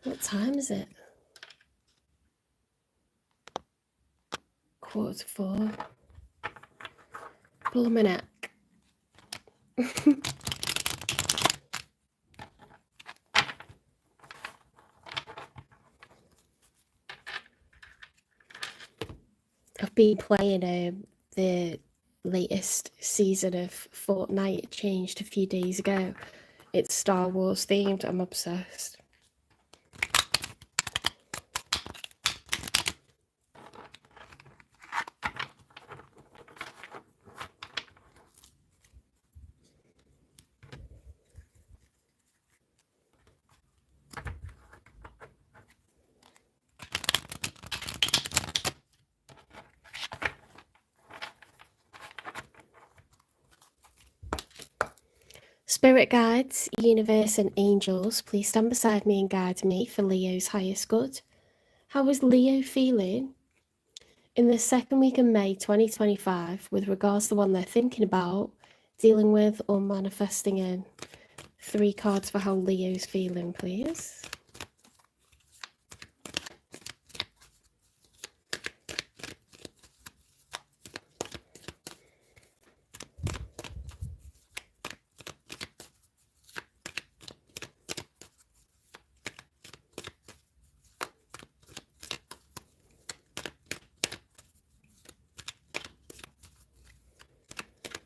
What time is it? 4:45. Pull my neck. I've been playing the latest season of Fortnite. It changed a few days ago. It's Star Wars themed. I'm obsessed. Spirit guides, universe and angels, please stand beside me and guide me for Leo's highest good. How is Leo feeling in the second week of May 2025 with regards to the one they're thinking about, dealing with or manifesting in? 3 cards for how Leo's feeling, please.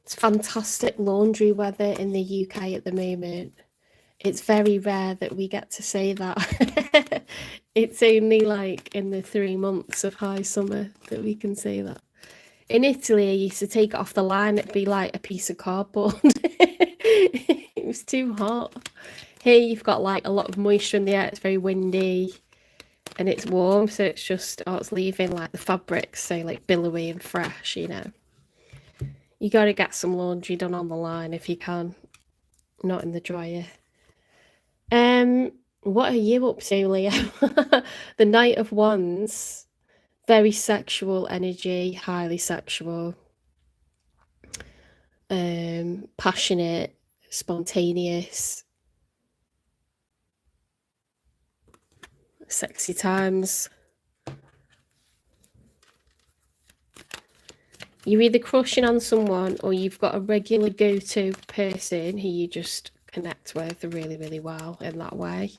It's fantastic laundry weather in the UK at the moment. It's very rare that we get to say that. It's only like in the 3 months of high summer that we can say that. In Italy, I used to take it off the line, it'd be like a piece of cardboard. It was too hot. Here you've got like a lot of moisture in the air, it's very windy and it's warm, so it's just, it's leaving like the fabrics so like billowy and fresh, you know. You got to get some laundry done on the line if you can, not in the dryer. What are you up to, Leo? The Knight of Wands, very sexual energy, highly sexual, passionate, spontaneous, sexy times. You're either crushing on someone or you've got a regular go-to person who you just connect with really, really well in that way.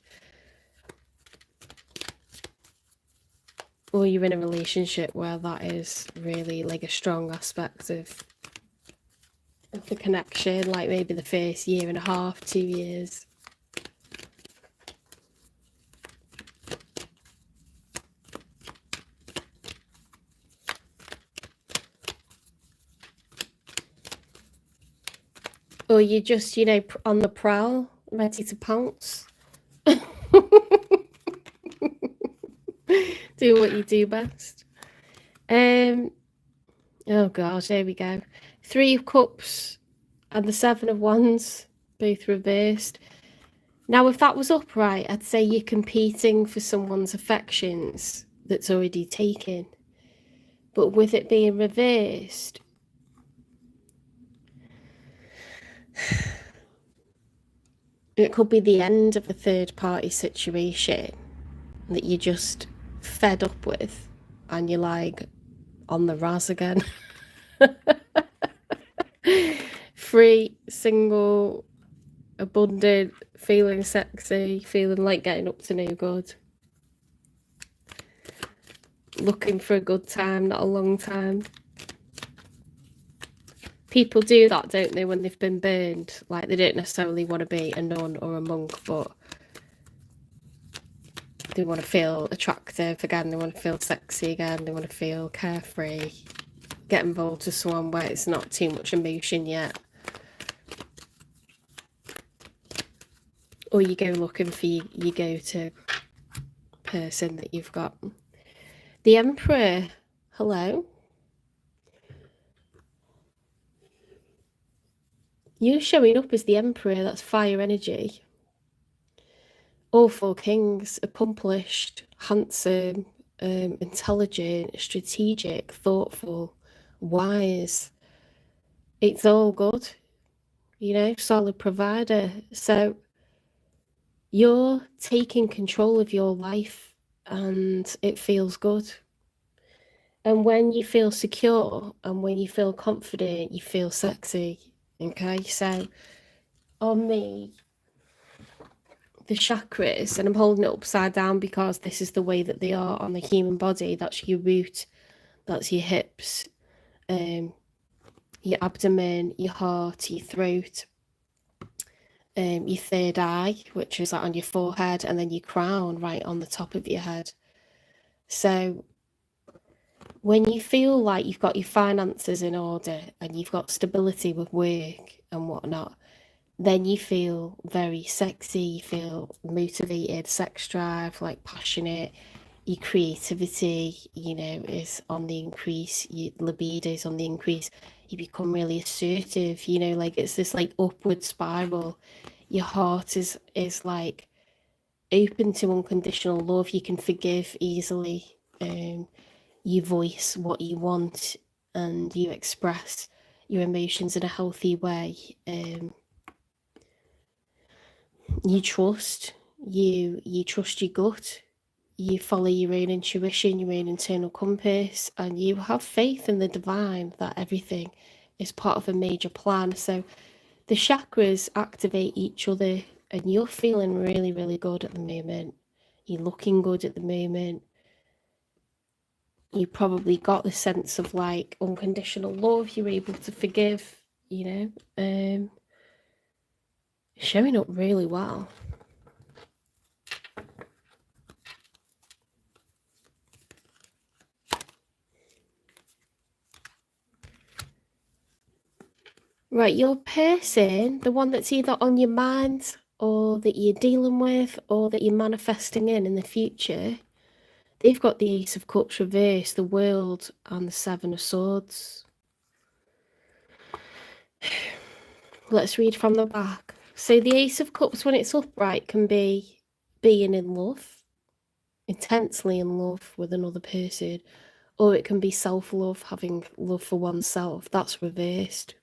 Or you're in a relationship where that is really like a strong aspect of the connection, like maybe the first 1.5 2 years. Or you're just, you know, on the prowl, ready to pounce. Do what you do best. Oh god, there we go. 3 of Cups and the 7 of Wands, both reversed. Now, if that was upright, I'd say you're competing for someone's affections that's already taken. But with it being reversed, it could be the end of a third-party situation that you're just fed up with and you're like on the raz again. Free, single, abundant, feeling sexy, feeling like getting up to no good. Looking for a good time, not a long time. People do that, don't they, when they've been burned? Like, they don't necessarily want to be a nun or a monk, but they want to feel attractive again, they want to feel sexy again, they want to feel carefree. Get involved with someone where it's not too much emotion yet. Or you go looking for your go-to person that you've got. The Emperor, hello. You're showing up as the Emperor, that's fire energy. All 4 kings, accomplished, handsome, intelligent, strategic, thoughtful, wise. It's all good, you know, solid provider. So You're taking control of your life and it feels good. And when you feel secure and when you feel confident, you feel sexy. Okay, so on me, the chakras, and I'm holding it upside down because this is the way that they are on the human body. That's your root, that's your hips, your abdomen, your heart, your throat, your third eye, which is like on your forehead, and then your crown right on the top of your head. So when you feel like you've got your finances in order and you've got stability with work and whatnot, then you feel very sexy, you feel motivated, sex drive, like passionate. Your creativity, is on the increase. Your libido is on the increase. You become really assertive, like it's this like upward spiral. Your heart is like open to unconditional love. You can forgive easily. You voice what you want and you express your emotions in a healthy way. You trust. You trust your gut. You follow your own intuition, your own internal compass, and you have faith in the divine that everything is part of a major plan. So the chakras activate each other, and you're feeling really, really good at the moment. You're looking good at the moment. You probably got the sense of like unconditional love. You're able to forgive, showing up really well. Right, your person, the one that's either on your mind or that you're dealing with or that you're manifesting in the future, they've got the Ace of Cups reversed, the World, and the Seven of Swords. Let's read from the back. So the Ace of Cups, when it's upright, can be being in love, intensely in love with another person, or it can be self-love, having love for oneself. That's reversed.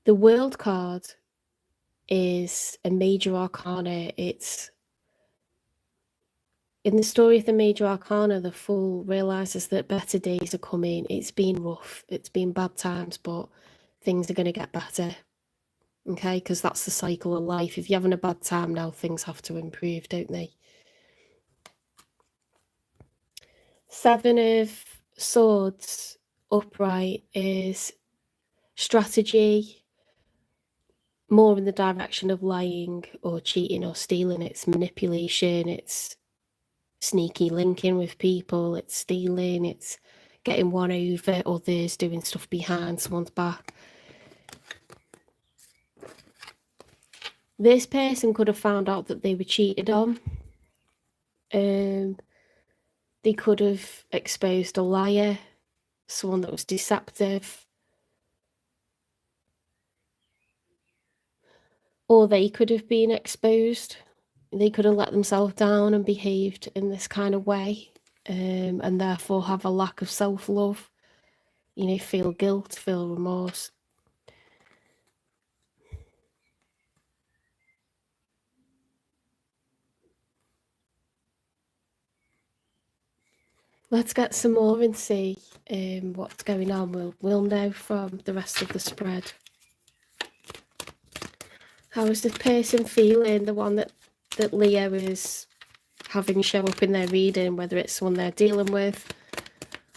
The World card is a major arcana. It's in the story of the major arcana, the fool realizes that better days are coming. It's been rough, it's been bad times, but things are going to get better. Okay, because that's the cycle of life. If you're having a bad time now, things have to improve, don't they? Seven of Swords upright is strategy, more in the direction of lying or cheating or stealing. It's manipulation, it's sneaky linking with people, it's stealing, it's getting one over others, doing stuff behind someone's back. This person could have found out that they were cheated on. They could have exposed a liar, someone that was deceptive. Or they could have been exposed. They could have let themselves down and behaved in this kind of way, and therefore have a lack of self-love, feel guilt, feel remorse. Let's get some more and see what's going on. We'll know from the rest of the spread. How is this person feeling? The one that Leo is having show up in their reading, whether it's someone they're dealing with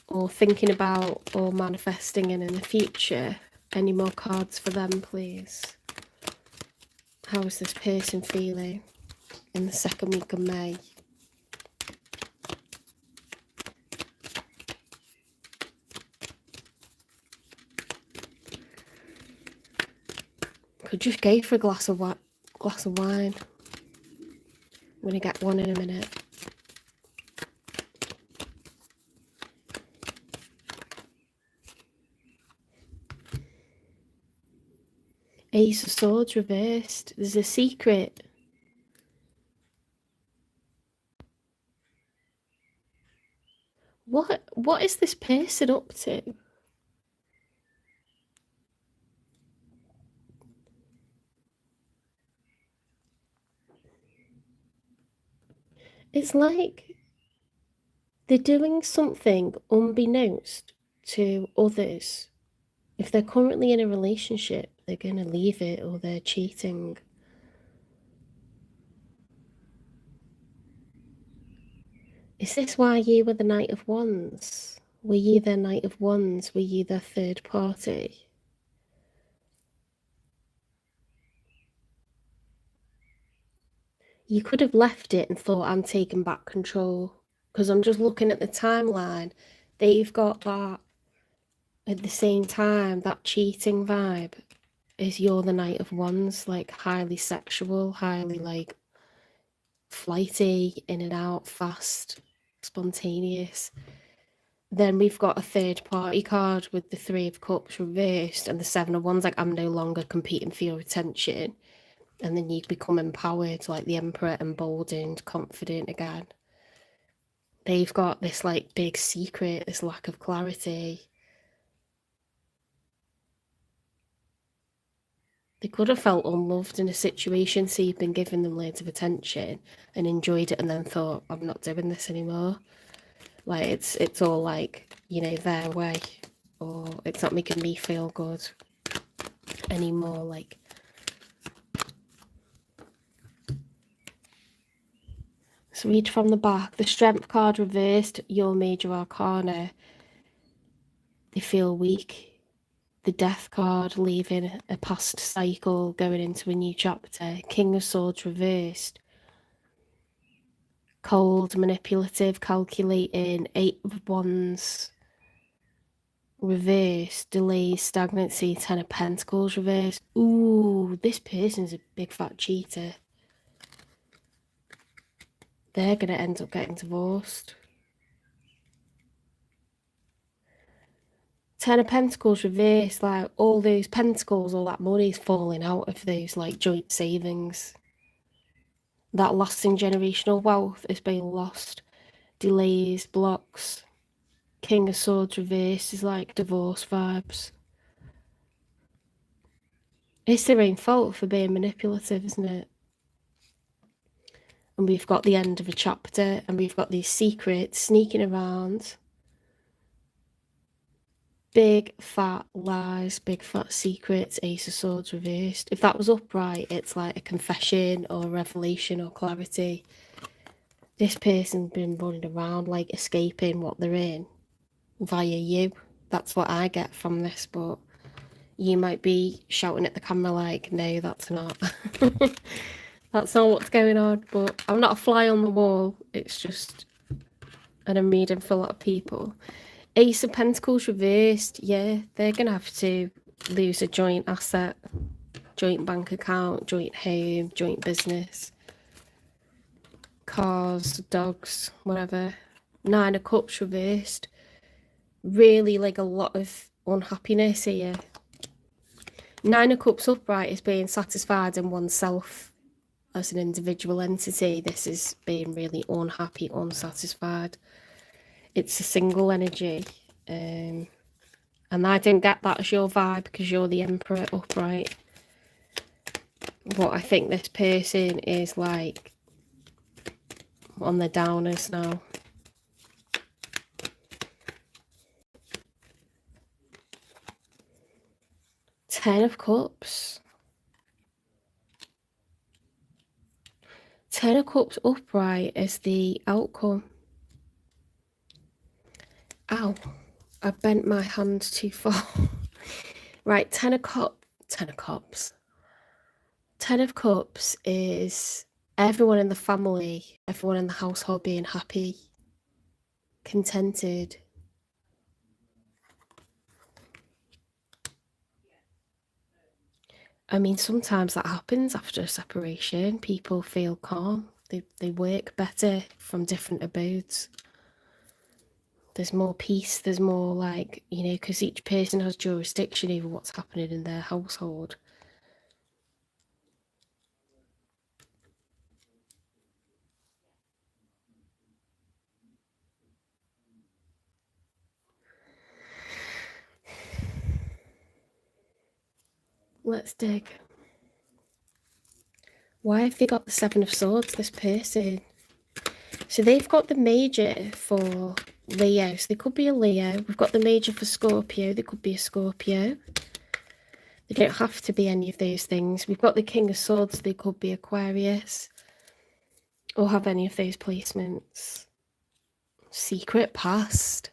or thinking about or manifesting in the future. Any more cards for them, please? How is this person feeling in the second week of May? Could just go for a glass of wine. I'm going to get one in a minute. Ace of Swords reversed. There's a secret. What is this person up to? It's like they're doing something unbeknownst to others. If they're currently in a relationship, they're going to leave it or they're cheating. Is this why you were the Knight of Wands? Were you the Knight of Wands? Were you the third party? You could have left it and thought, I'm taking back control. Because I'm just looking at the timeline. They've got that at the same time, that cheating vibe is you're the Knight of Wands, like highly sexual, highly like flighty, in and out, fast, spontaneous. Then we've got a third party card with the Three of Cups reversed and the Seven of Wands, like I'm no longer competing for your attention. And then you become empowered, like the Emperor, emboldened, confident again. They've got this like big secret, this lack of clarity. They could have felt unloved in a situation, so you've been giving them loads of attention and enjoyed it and then thought, I'm not doing this anymore. Like it's all like, you know, their way, or it's not making me feel good anymore. Like, so read from the back. The Strength card reversed, your major arcana. They feel weak. The Death card, leaving a past cycle, going into a new chapter. King of Swords reversed. Cold, manipulative, calculating. Eight of Wands reversed. Delays, stagnancy. Ten of Pentacles reversed. Ooh, this person's a big fat cheater. They're going to end up getting divorced. Ten of Pentacles reversed, like all those pentacles, all that money's falling out of those like joint savings. That lasting generational wealth is being lost. Delays, blocks. King of Swords reversed is like divorce vibes. It's their own fault for being manipulative, isn't it? And we've got the end of a chapter, and we've got these secrets sneaking around. Big fat lies, big fat secrets, Ace of Swords reversed. If that was upright, it's like a confession or a revelation or clarity. This person's been running around like escaping what they're in via you. That's what I get from this, but you might be shouting at the camera like, no, that's not. That's not what's going on, but I'm not a fly on the wall. It's just an I'm reading for a lot of people. Ace of Pentacles reversed. Yeah, they're going to have to lose a joint asset, joint bank account, joint home, joint business, cars, dogs, whatever. Nine of Cups reversed. Really like a lot of unhappiness here. Nine of Cups upright is being satisfied in oneself as an individual entity. This is being really unhappy, unsatisfied. It's a single energy. And I don't get that as your vibe because you're the Emperor upright. But I think this person is like on the downers now. Ten of Cups. Ten of Cups upright is the outcome. Ow, I bent my hand too far. Right, Ten of Cups. Ten of Cups is everyone in the family, everyone in the household being happy, contented. I mean, sometimes that happens after a separation. People feel calm. They work better from different abodes. There's more peace. There's more like, you know, because each person has jurisdiction over what's happening in their household. Let's dig. Why have they got the Seven of Swords, this person? So they've got the major for Leo, so they could be a Leo. We've got the major for Scorpio, they could be a Scorpio. They don't have to be any of those things. We've got the King of Swords, they could be Aquarius or have any of those placements. Secret past.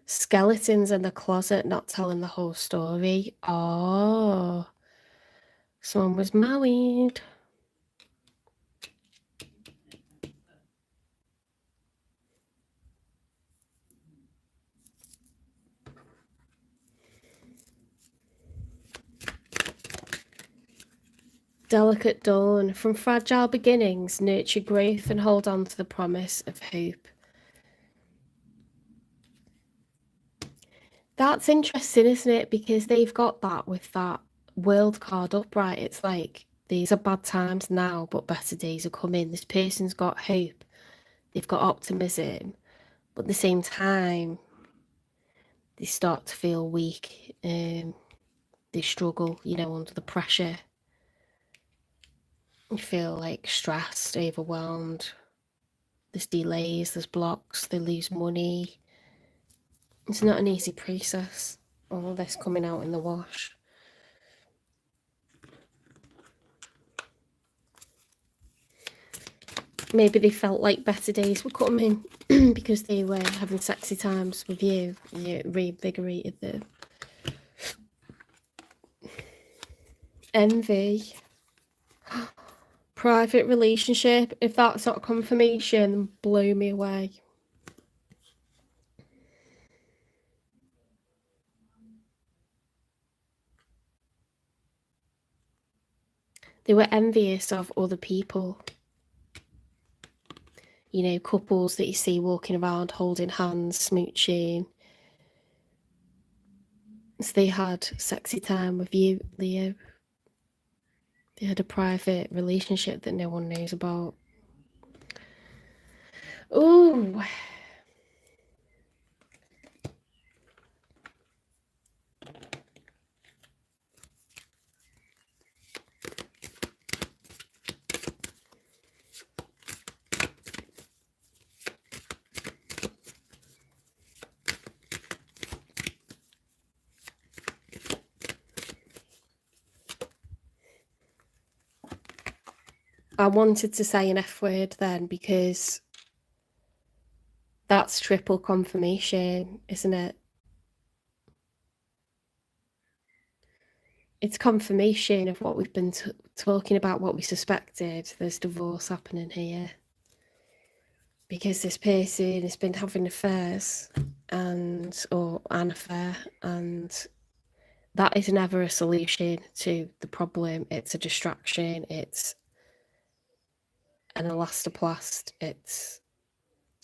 Skeletons in the closet not telling the whole story. Oh, someone was married. Delicate dawn. From fragile beginnings, nurture growth and hold on to the promise of hope. That's interesting, isn't it? Because they've got that with that world card upright. It's like, these are bad times now, but better days are coming. This person's got hope. They've got optimism. But at the same time, they start to feel weak. They struggle, under the pressure. You feel like stressed, overwhelmed. There's delays, there's blocks, they lose money. It's not an easy process, all this coming out in the wash. Maybe they felt like better days were coming because they were having sexy times with you. You reinvigorated them. Envy. Private relationship. If that's not confirmation, blow me away. They were envious of other people. Couples that you see walking around holding hands, smooching. So they had sexy time with you, Leo. They had a private relationship that no one knows about. Oh, I wanted to say an F word then because that's triple confirmation, isn't it? It's confirmation of what we've been talking about, what we suspected. There's divorce happening here. Because this person has been having affairs or an affair, and that is never a solution to the problem. It's a distraction, it's an elastoplast, it's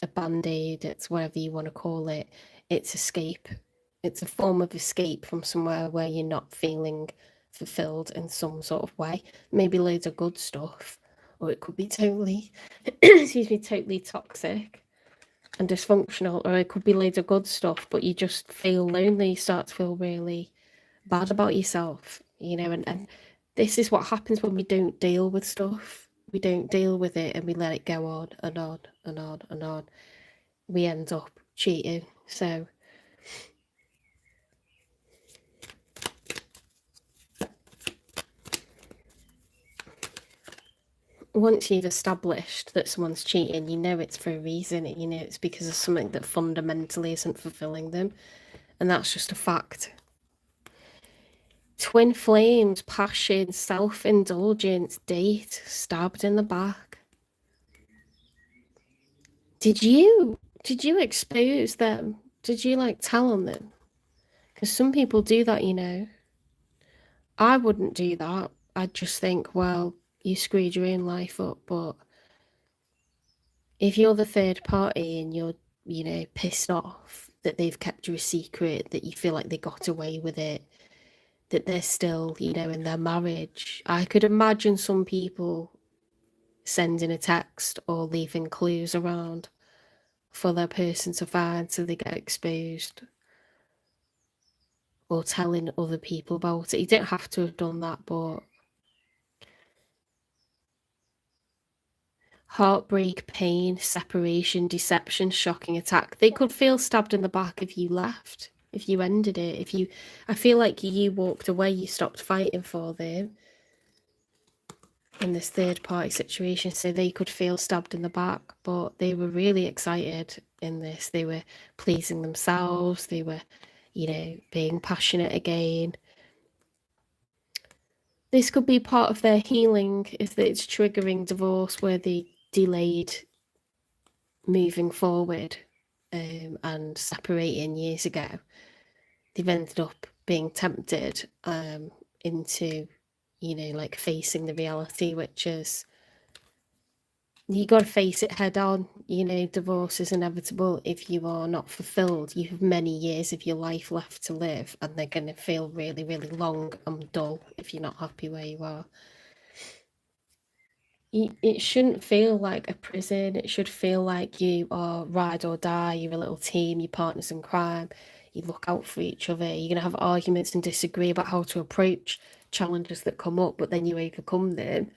a band-aid, it's whatever you want to call it. It's escape. It's a form of escape from somewhere where you're not feeling fulfilled in some sort of way. Maybe loads of good stuff, or it could be totally totally toxic and dysfunctional, or it could be loads of good stuff, but you just feel lonely, you start to feel really bad about yourself, and this is what happens when we don't deal with stuff. We don't deal with it and we let it go on and on and on and on. We end up cheating. So once you've established that someone's cheating, it's for a reason. It's because of something that fundamentally isn't fulfilling them, and that's just a fact. Twin flames, passion, self-indulgence, date, stabbed in the back. Did you expose them? Did you tell on them? Because some people do that, I wouldn't do that. I'd just think, well, you screwed your own life up. But if you're the third party and you're, pissed off that they've kept you a secret, that you feel like they got away with it, that they're still, in their marriage, I could imagine some people sending a text or leaving clues around for their person to find so they get exposed, or telling other people about it. You don't have to have done that, but heartbreak, pain, separation, deception, shocking attack. They could feel stabbed in the back if you left, if you ended it, I feel like you walked away, you stopped fighting for them in this third party situation, so they could feel stabbed in the back, but they were really excited in this. They were pleasing themselves, they were, being passionate again. This could be part of their healing, is that it's triggering divorce where they delayed moving forward and separating years ago. They've ended up being tempted into, like facing the reality, which is you got to face it head on. Divorce is inevitable if you are not fulfilled. You have many years of your life left to live, and they're going to feel really, really long and dull if you're not happy where you are. It shouldn't feel like a prison. It should feel like you are ride or die. You're a little team, your partners in crime. You look out for each other. You're going to have arguments and disagree about how to approach challenges that come up, but then you overcome them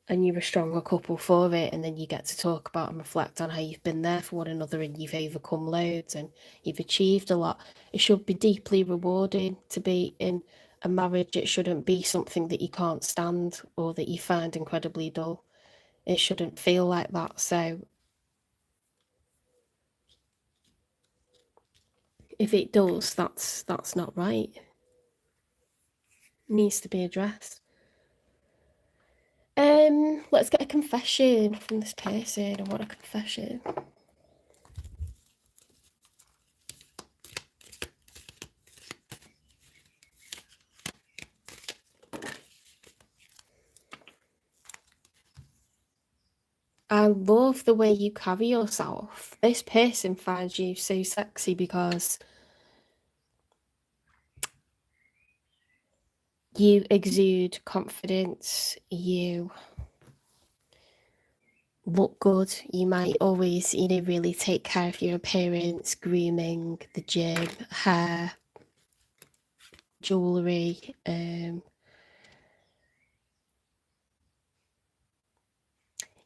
and you're a stronger couple for it. And then you get to talk about and reflect on how you've been there for one another and you've overcome loads and you've achieved a lot. It should be deeply rewarding to be in a marriage. It shouldn't be something that you can't stand or that you find incredibly dull. It shouldn't feel like that. So if it does, that's not right. It needs to be addressed. Let's get a confession from this person. I want a confession. I love the way you carry yourself. This person finds you so sexy because you exude confidence, you look good, you might always, really take care of your appearance, grooming, the gym, hair, jewellery.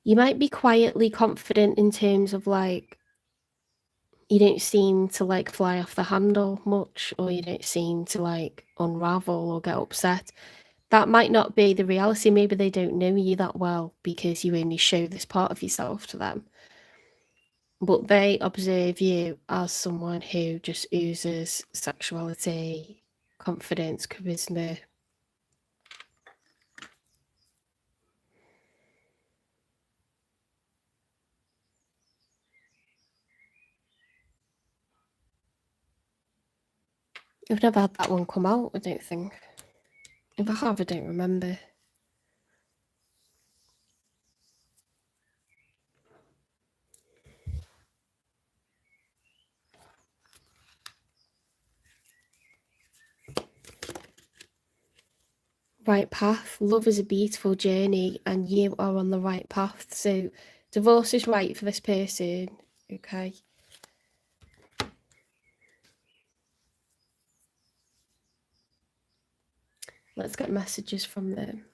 You might be quietly confident in terms of like, you don't seem to like fly off the handle much, or you don't seem to like unravel or get upset. That might not be the reality. Maybe they don't know you that well because you only show this part of yourself to them. But they observe you as someone who just oozes sexuality, confidence, charisma. I've never had that one come out, I don't think. If I have, I don't remember. Right path. Love is a beautiful journey and you are on the right path. So divorce is right for this person. Okay. Let's get messages from them.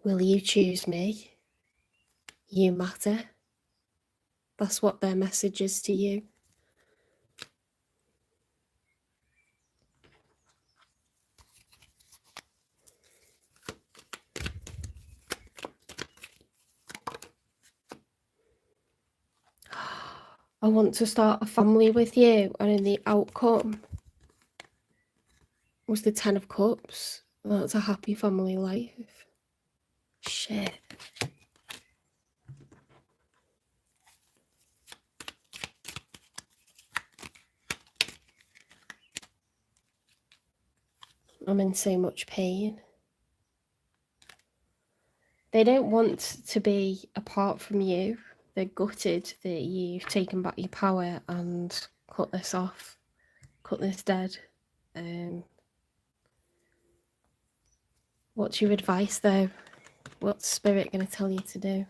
Will you choose me? You matter. That's what their message is to you. I want to start a family with you, and in the outcome was the 10 of Cups. That's a happy family life. Shit. I'm in so much pain. They don't want to be apart from you. They're gutted that you've taken back your power and cut this off, cut this dead. What's your advice though? What's Spirit going to tell you to do?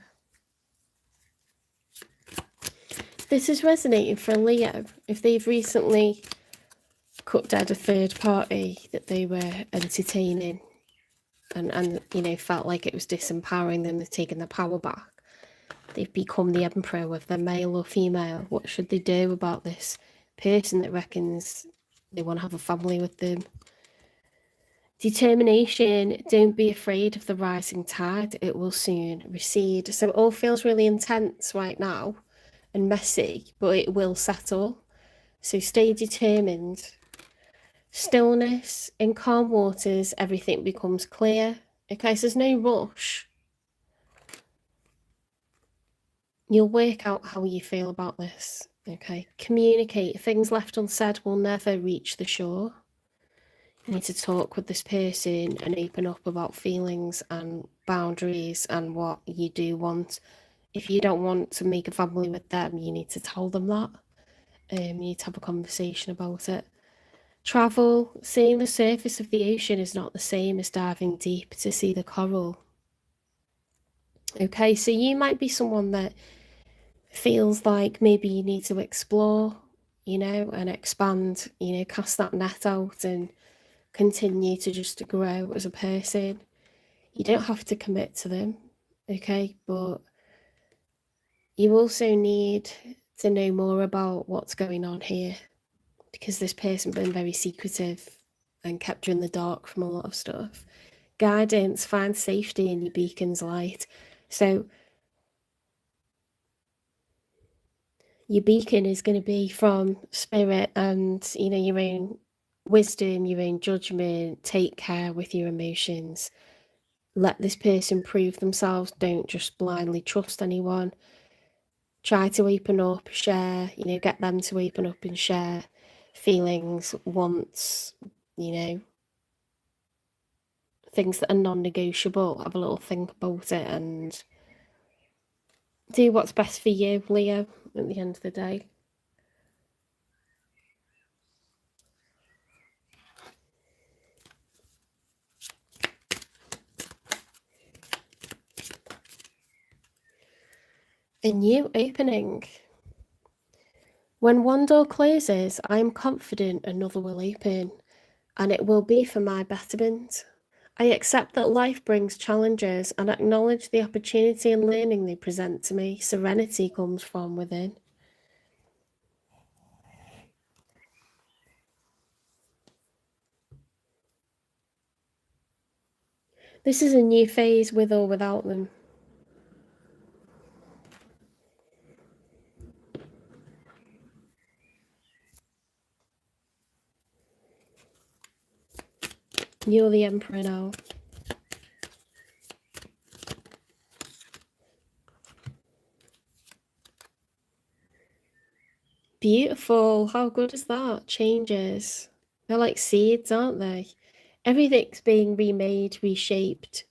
This is resonating for Leo. If they've recently cut dead a third party that they were entertaining, and you know, felt like it was disempowering them, they've taken the power back. They've become the emperor, whether they're male or female. What should they do about this person that reckons they want to have a family with them? Determination, don't be afraid of the rising tide, it will soon recede. So it all feels really intense right now and messy, but it will settle. So stay determined. Stillness, in calm waters, everything becomes clear. Okay, so there's no rush. You'll work out how you feel about this. Okay, communicate. Things left unsaid will never reach the shore. You need to talk with this person and open up about feelings and boundaries and what you do want. If you don't want to make a family with them, you need to tell them that. You need to have a conversation about it. Travel, seeing the surface of the ocean is not the same as diving deep to see the coral. Okay, so you might be someone that feels like maybe you need to explore, you know, and expand, you know, cast that net out and continue to just grow as a person. You don't have to commit to them, okay? But you also need to know more about what's going on here, because this person's been very secretive and kept you in the dark from a lot of stuff. Guidance, find safety in your beacon's light. So your beacon is going to be from spirit and, you know, your own wisdom, your own judgment. Take care with your emotions. Let this person prove themselves. Don't just blindly trust anyone. Try to open up, share, you know, get them to open up and share feelings, wants, you know, things that are non-negotiable. Have a little think about it and do what's best for you, Leo, at the end of the day. A new opening. When one door closes, I am confident another will open, and it will be for my betterment. I accept that life brings challenges and acknowledge the opportunity and learning they present to me. Serenity comes from within. This is a new phase with or without them. You're the emperor now. Beautiful. How good is that? Changes. They're like seeds, aren't they? Everything's being remade, reshaped.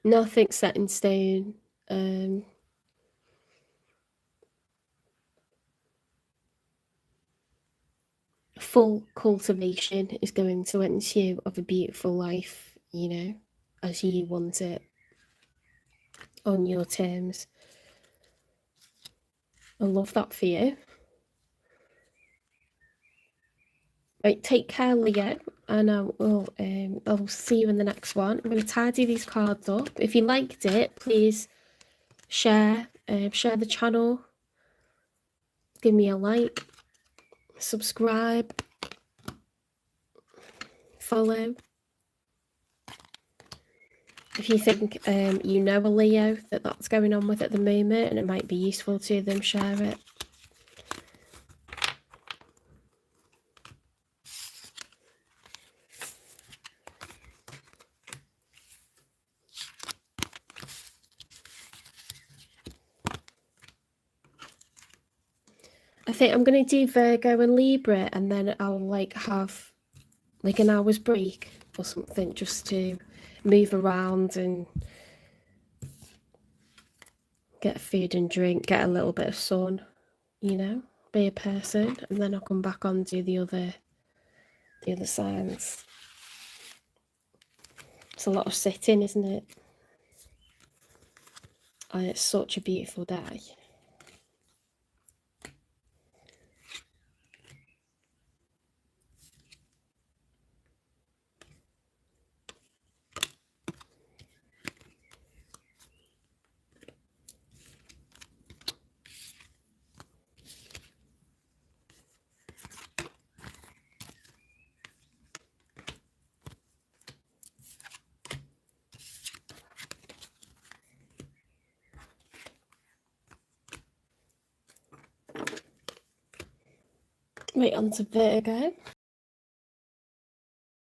Nothing's set in stone. Full cultivation is going to ensue of a beautiful life, you know, as you want it, on your terms. I love that for you. Right, take care, Leo, and I'll see you in the next one. I'm going to tidy these cards up. If you liked it, please share the channel, give me a like, subscribe, follow. If you think you know a Leo that's going on with at the moment and it might be useful to them, share it. I think I'm going to do Virgo and Libra, and then I'll like have like an hour's break or something just to move around and get food and drink, get a little bit of sun, you know, be a person, and then I'll come back on do the other signs. It's a lot of sitting, isn't it? And it's such a beautiful day. straight on to Virgo.